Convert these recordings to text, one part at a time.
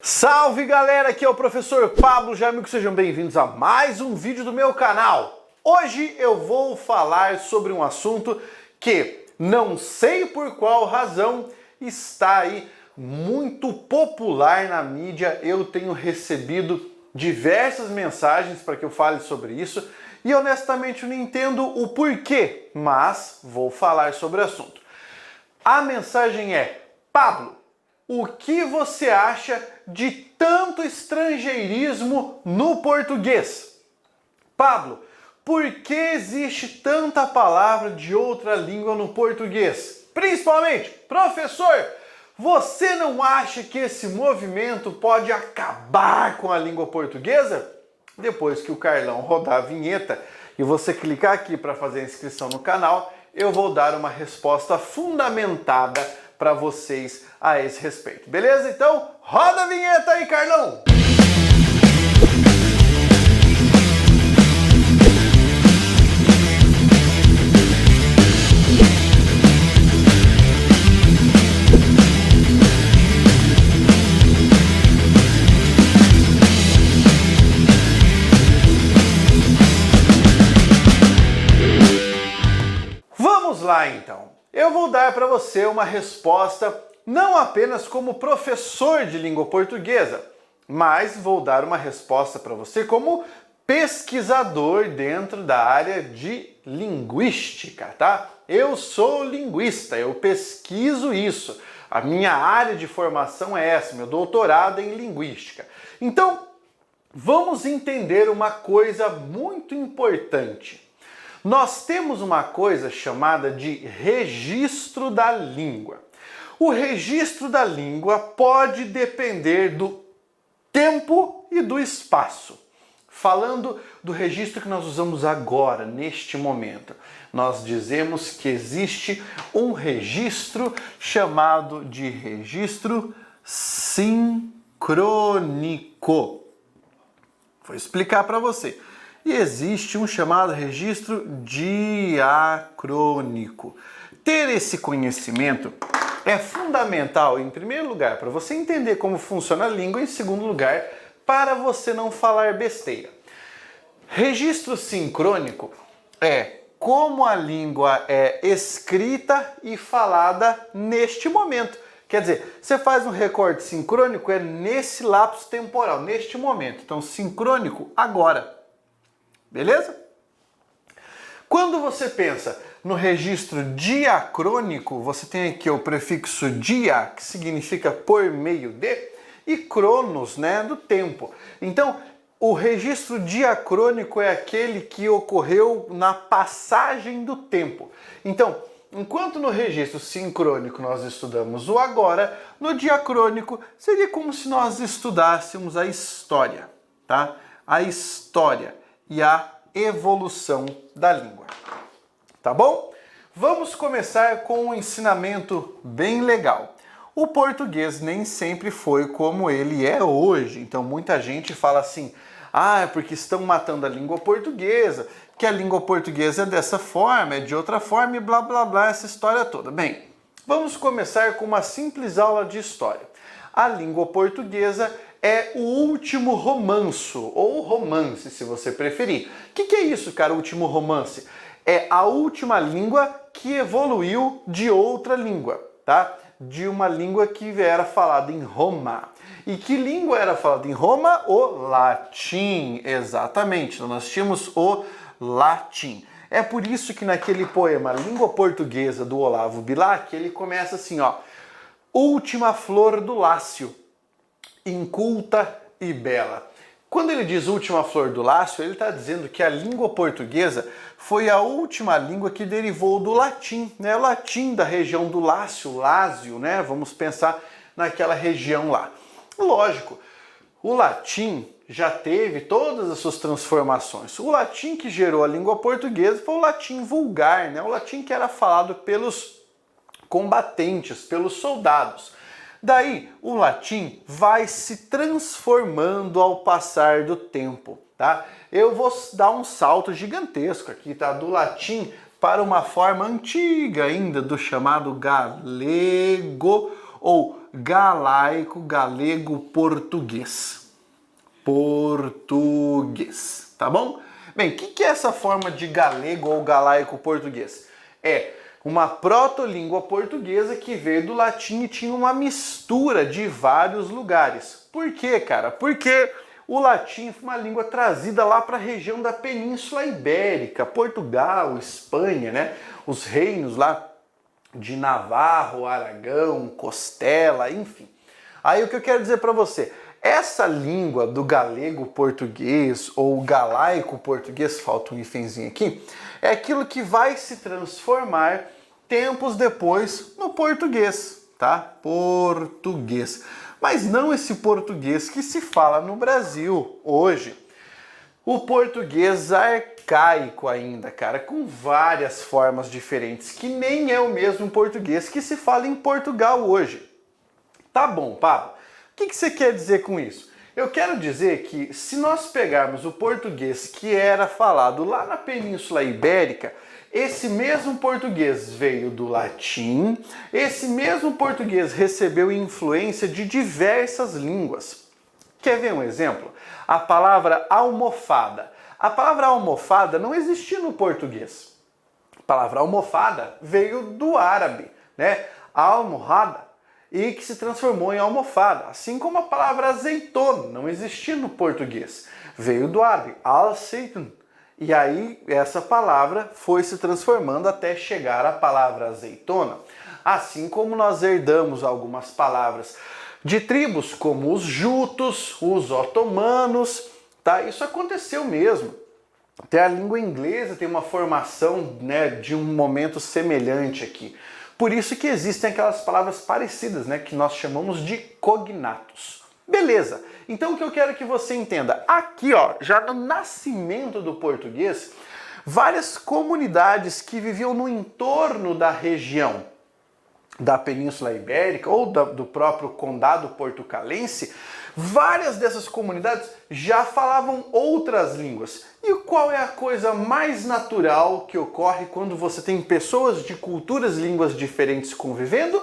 Salve galera, aqui é o professor Pablo Jamil, sejam bem-vindos a mais um vídeo do meu canal. Hoje eu vou falar sobre um assunto que não sei por qual razão está aí muito popular na mídia. Eu tenho recebido diversas mensagens para que eu fale sobre isso e honestamente eu não entendo o porquê, mas vou falar sobre o assunto. A mensagem é: Pablo, o que você acha de tanto estrangeirismo no português? Pablo, por que existe tanta palavra de outra língua no português? Principalmente, professor, você não acha que esse movimento pode acabar com a língua portuguesa? Depois que o Carlão rodar a vinheta e você clicar aqui para fazer a inscrição no canal, eu vou dar uma resposta fundamentada para vocês a esse respeito. Beleza? Então, roda a vinheta aí, Carlão! Vamos lá, então. Eu vou dar para você uma resposta não apenas como professor de língua portuguesa, mas vou dar uma resposta para você como pesquisador dentro da área de linguística, tá? Eu sou linguista, eu pesquiso isso. A minha área de formação é essa, meu doutorado é em linguística. Então, vamos entender uma coisa muito importante. Nós temos uma coisa chamada de registro da língua. O registro da língua pode depender do tempo e do espaço. Falando do registro que nós usamos agora, neste momento, nós dizemos que existe um registro chamado de registro sincrônico. Vou explicar para você. E existe um chamado registro diacrônico. Ter esse conhecimento é fundamental, em primeiro lugar, para você entender como funciona a língua, em segundo lugar, para você não falar besteira. Registro sincrônico é como a língua é escrita e falada neste momento. Quer dizer, você faz um recorte sincrônico, é nesse lapso temporal, neste momento. Então, sincrônico, agora. Beleza? Quando você pensa no registro diacrônico, você tem aqui o prefixo dia, que significa por meio de, e cronos, né, do tempo. Então, o registro diacrônico é aquele que ocorreu na passagem do tempo. Então, enquanto no registro sincrônico nós estudamos o agora, no diacrônico seria como se nós estudássemos a história, tá? A história e a evolução da língua. Tá bom? Vamos começar com um ensinamento bem legal. O português nem sempre foi como ele é hoje. Então muita gente fala assim: ah, é porque estão matando a língua portuguesa, que a língua portuguesa é dessa forma, é de outra forma e blá blá blá, essa história toda. Bem, vamos começar com uma simples aula de história. A língua portuguesa é o último romanço, ou romance, se você preferir. O que é isso, cara, último romance? É a última língua que evoluiu de outra língua, tá? De uma língua que era falada em Roma. E que língua era falada em Roma? O latim, exatamente. Então nós tínhamos o latim. É por isso que naquele poema Língua Portuguesa, do Olavo Bilac, ele começa assim, ó: última flor do Lácio, inculta e bela. Quando ele diz última flor do Lácio, ele está dizendo que a língua portuguesa foi a última língua que derivou do latim, né? O latim da região do Lácio, Lásio, né? Vamos pensar naquela região lá. Lógico, o latim já teve todas as suas transformações. O latim que gerou a língua portuguesa foi o latim vulgar, né? O latim que era falado pelos combatentes, pelos soldados. Daí, o latim vai se transformando ao passar do tempo, tá? Eu vou dar um salto gigantesco aqui, tá? Do latim para uma forma antiga ainda do chamado galego ou galaico, galego, português. Português, tá bom? Bem, o que é essa forma de galego ou galaico português? É uma protolíngua portuguesa que veio do latim e tinha uma mistura de vários lugares. Por quê, cara? Porque o latim foi uma língua trazida lá para a região da Península Ibérica, Portugal, Espanha, né? Os reinos lá de Navarro, Aragão, Costela, enfim. Aí o que eu quero dizer para você, essa língua do galego português ou galaico português, falta um hífenzinho aqui, é aquilo que vai se transformar tempos depois no português, tá? Português. Mas não esse português que se fala no Brasil hoje. O português arcaico ainda, cara, com várias formas diferentes, que nem é o mesmo português que se fala em Portugal hoje. Tá bom, Pablo. O que você quer dizer com isso? Eu quero dizer que se nós pegarmos o português que era falado lá na Península Ibérica, esse mesmo português veio do latim, esse mesmo português recebeu influência de diversas línguas. Quer ver um exemplo? A palavra almofada. A palavra almofada não existia no português. A palavra almofada veio do árabe, né? Almohada, e que se transformou em almofada. Assim como a palavra azeitona não existia no português. Veio do árabe, al-seitun. E aí essa palavra foi se transformando até chegar à palavra azeitona. Assim como nós herdamos algumas palavras de tribos como os jutos, os otomanos, tá? Isso aconteceu mesmo. Até a língua inglesa tem uma formação, né, de um momento semelhante aqui. Por isso que existem aquelas palavras parecidas, né, que nós chamamos de cognatos. Beleza, então o que eu quero que você entenda, aqui ó, já no nascimento do português, várias comunidades que viviam no entorno da região da Península Ibérica ou do próprio Condado Portucalense, várias dessas comunidades já falavam outras línguas. E qual é a coisa mais natural que ocorre quando você tem pessoas de culturas e línguas diferentes convivendo?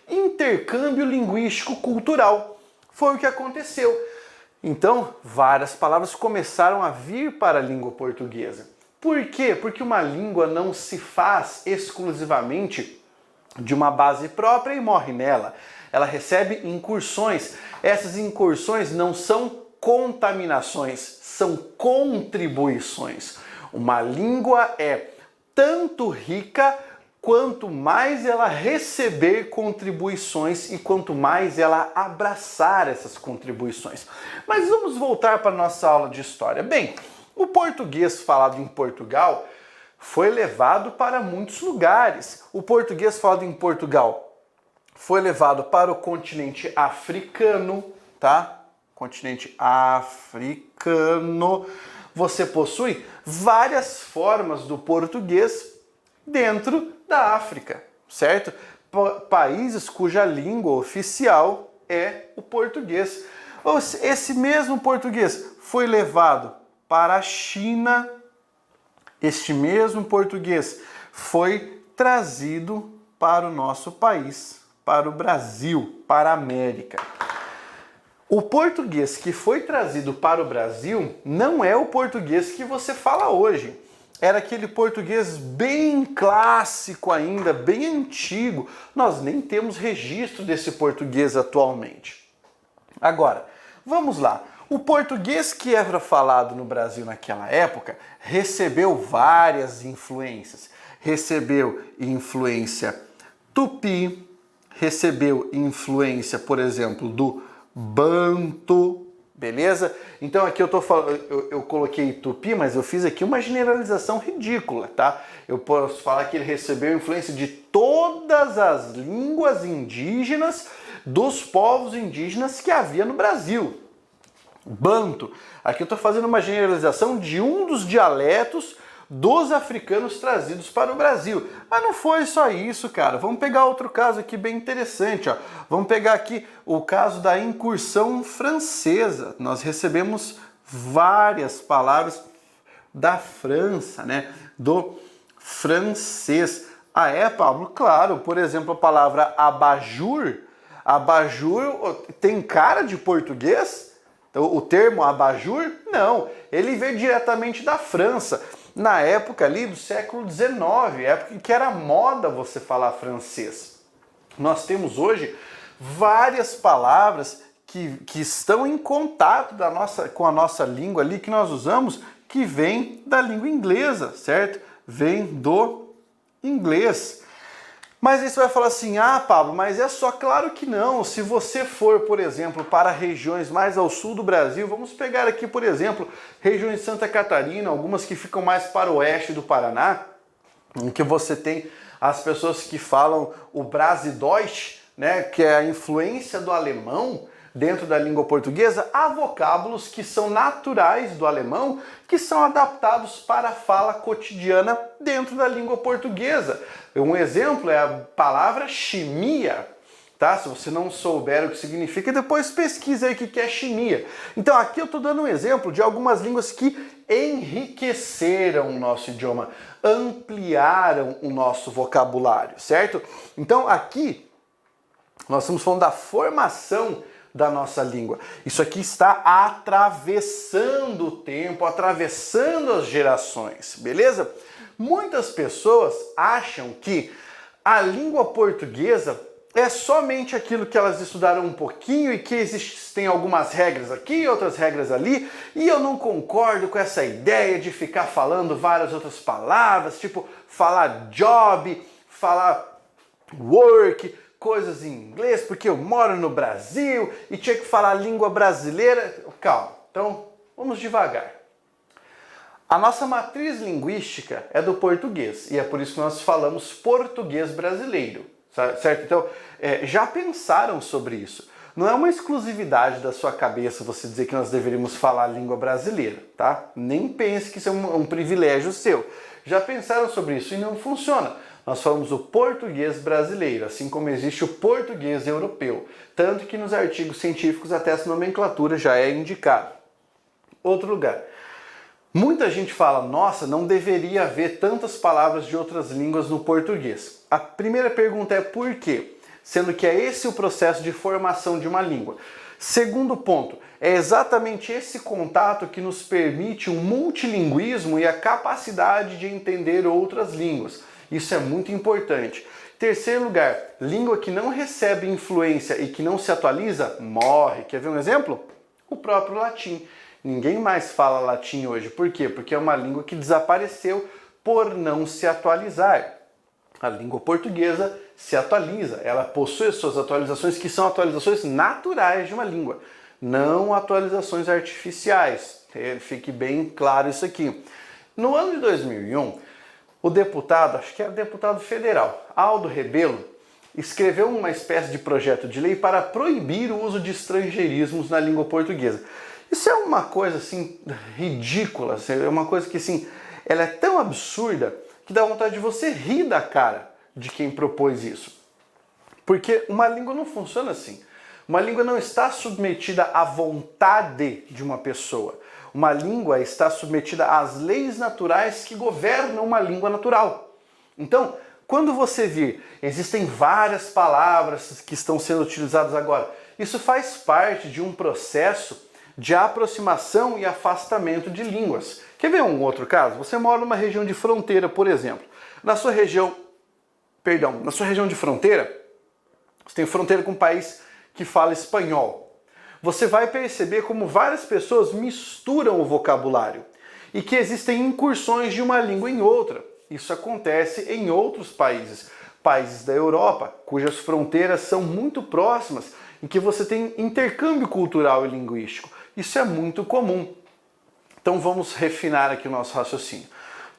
Intercâmbio linguístico cultural. Foi o que aconteceu. Então, várias palavras começaram a vir para a língua portuguesa. Por quê? Porque uma língua não se faz exclusivamente de uma base própria e morre nela. Ela recebe incursões. Essas incursões não são contaminações, são contribuições. Uma língua é tanto rica quanto mais ela receber contribuições e quanto mais ela abraçar essas contribuições. Mas vamos voltar para a nossa aula de história. Bem, o português falado em Portugal foi levado para muitos lugares. O português falado em Portugal foi levado para o continente africano, tá? Continente africano. Você possui várias formas do português dentro da África, certo? Países cuja língua oficial é o português. Esse mesmo português foi levado para a China. Este mesmo português foi trazido para o nosso país, para o Brasil, para a América. O português que foi trazido para o Brasil não é o português que você fala hoje. Era aquele português bem clássico ainda, bem antigo. Nós nem temos registro desse português atualmente. Agora, vamos lá. O português que era falado no Brasil naquela época recebeu várias influências. Recebeu influência tupi, recebeu influência, por exemplo, do banto, beleza? Então aqui eu coloquei tupi, mas eu fiz aqui uma generalização ridícula, tá? Eu posso falar que ele recebeu influência de todas as línguas indígenas dos povos indígenas que havia no Brasil. Banto. Aqui eu estou fazendo uma generalização de um dos dialetos dos africanos trazidos para o Brasil. Mas não foi só isso, cara. Vamos pegar outro caso aqui bem interessante, ó. Vamos pegar aqui o caso da incursão francesa. Nós recebemos várias palavras da França, né? Do francês. Ah, é, Pablo? Claro. Por exemplo, a palavra abajur. Abajur tem cara de português? O termo abajur? Não, ele veio diretamente da França, na época ali do século XIX, época em que era moda você falar francês. Nós temos hoje várias palavras que estão em contato com a nossa língua ali, que nós usamos, que vem da língua inglesa, certo? Vem do inglês. Mas aí você vai falar assim, ah, Pablo, mas é só, claro que não. Se você for, por exemplo, para regiões mais ao sul do Brasil, vamos pegar aqui, por exemplo, regiões de Santa Catarina, algumas que ficam mais para o oeste do Paraná, em que você tem as pessoas que falam o Brasideutsch, né, que é a influência do alemão dentro da língua portuguesa, há vocábulos que são naturais do alemão, que são adaptados para a fala cotidiana dentro da língua portuguesa. Um exemplo é a palavra chimia, tá? Se você não souber o que significa, depois pesquisa aí o que é chimia. Então aqui eu estou dando um exemplo de algumas línguas que enriqueceram o nosso idioma, ampliaram o nosso vocabulário, certo? Então aqui nós estamos falando da formação da nossa língua. Isso aqui está atravessando o tempo, atravessando as gerações, beleza? Muitas pessoas acham que a língua portuguesa é somente aquilo que elas estudaram um pouquinho e que existem algumas regras aqui e outras regras ali, e eu não concordo com essa ideia de ficar falando várias outras palavras, tipo falar job, falar work, coisas em inglês, porque eu moro no Brasil e tinha que falar língua brasileira. Calma, então vamos devagar. A nossa matriz linguística é do português e é por isso que nós falamos português brasileiro, certo? Então, já pensaram sobre isso? Não é uma exclusividade da sua cabeça você dizer que nós deveríamos falar língua brasileira, tá? Nem pense que isso é um privilégio seu. Já pensaram sobre isso e não funciona. Nós falamos o português brasileiro, assim como existe o português europeu. Tanto que nos artigos científicos até essa nomenclatura já é indicada. Outro lugar. Muita gente fala, nossa, não deveria haver tantas palavras de outras línguas no português. A primeira pergunta é por quê? Sendo que é esse o processo de formação de uma língua. Segundo ponto, é exatamente esse contato que nos permite um multilinguismo e a capacidade de entender outras línguas. Isso é muito importante. Terceiro lugar, língua que não recebe influência e que não se atualiza, morre. Quer ver um exemplo? O próprio latim. Ninguém mais fala latim hoje. Por quê? Porque é uma língua que desapareceu por não se atualizar. A língua portuguesa se atualiza. Ela possui suas atualizações que são atualizações naturais de uma língua, não atualizações artificiais. Fique bem claro isso aqui. No ano de 2001, o deputado, acho que era deputado federal, Aldo Rebelo, escreveu uma espécie de projeto de lei para proibir o uso de estrangeirismos na língua portuguesa. Isso é uma coisa assim ridícula, é uma coisa que assim, ela é tão absurda que dá vontade de você rir da cara de quem propôs isso. Porque uma língua não funciona assim. Uma língua não está submetida à vontade de uma pessoa. Uma língua está submetida às leis naturais que governam uma língua natural. Então, quando você vir, existem várias palavras que estão sendo utilizadas agora. Isso faz parte de um processo de aproximação e afastamento de línguas. Quer ver um outro caso? Você mora numa região de fronteira, por exemplo. Na sua região de fronteira, você tem fronteira com um país que fala espanhol. Você vai perceber como várias pessoas misturam o vocabulário e que existem incursões de uma língua em outra. Isso acontece em outros países, países da Europa, cujas fronteiras são muito próximas, em que você tem intercâmbio cultural e linguístico. Isso é muito comum. Então vamos refinar aqui o nosso raciocínio.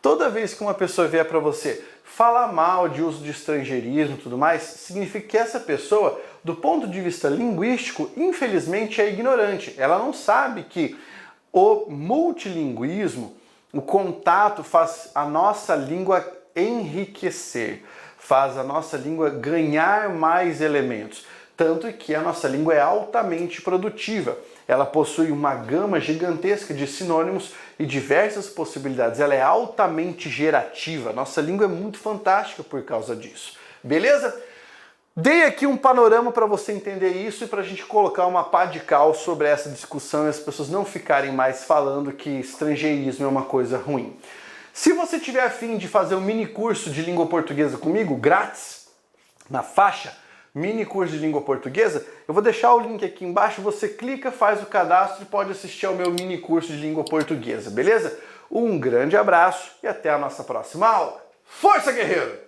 Toda vez que uma pessoa vier para você falar mal de uso de estrangeirismo e tudo mais, significa que essa pessoa, do ponto de vista linguístico, infelizmente é ignorante. Ela não sabe que o multilinguismo, o contato faz a nossa língua enriquecer, faz a nossa língua ganhar mais elementos. Tanto que a nossa língua é altamente produtiva. Ela possui uma gama gigantesca de sinônimos e diversas possibilidades. Ela é altamente gerativa. Nossa língua é muito fantástica por causa disso. Beleza? Dei aqui um panorama para você entender isso e para a gente colocar uma pá de cal sobre essa discussão e as pessoas não ficarem mais falando que estrangeirismo é uma coisa ruim. Se você tiver a fim de fazer um mini curso de língua portuguesa comigo, grátis, na faixa mini curso de língua portuguesa, eu vou deixar o link aqui embaixo, você clica, faz o cadastro e pode assistir ao meu mini curso de língua portuguesa, beleza? Um grande abraço e até a nossa próxima aula. Força, guerreiro!